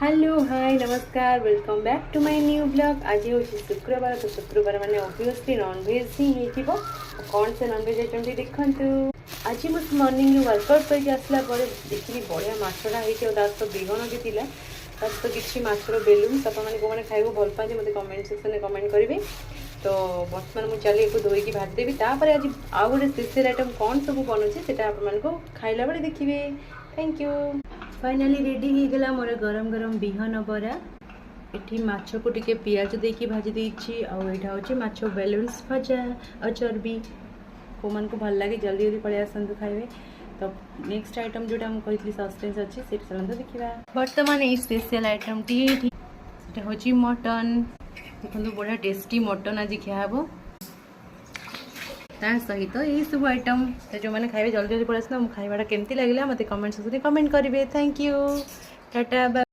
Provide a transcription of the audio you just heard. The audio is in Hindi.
हेलो हाय नमस्कार welcome back to my new blog. आज हूँ शुक्रवार तो शुक्रवार मैंने ऑब्वियसली नॉनवेज ही हो कौन से नॉनवेज आइटम टी देखु। आज मुझे मॉर्निंग वर्कआउट करके आसला देखिए बढ़िया मछटा होता तो बिहन भी थी तो किसी मछर बेलून आप मैंने खाइबा भल पाते मत कमेंट सेक्शन में कमेंट करेंगे। तो बर्तमान मुझे चली धोईकी भाजदेवी तापर आज आउ गोटे स्पेशल आइटम कौन सब बनूँ से आपको खाइला बेले देखिए। Thank you. फाइनाली रेडी हो गला मोर गरम गरम बिहन बरा। एठी माछ को टिके पियाज देकी भाजी देछि और एटा होछि माछ बेलुन्स भजा और चर्बी को मन को भल लगे जल्दी जल्दी पड़े आसतु खाइबे। तो नेक्स्ट आइटम जोटा हम कही सस्पेंस अच्छी से चलते देखा। बर्तमान ये स्पेशल आइटम टी होछि मटन। देखो बढ़िया टेस्टी मटन आज ଖିଆହେବ ता सहित यही सब आइटम तो जो मैंने खाइबे जल्दी जल्दी पड़े आसना खाइबाटा केमती लगे मत कमेंट सेक्शन में कमेंट करेंगे। Thank you Tata.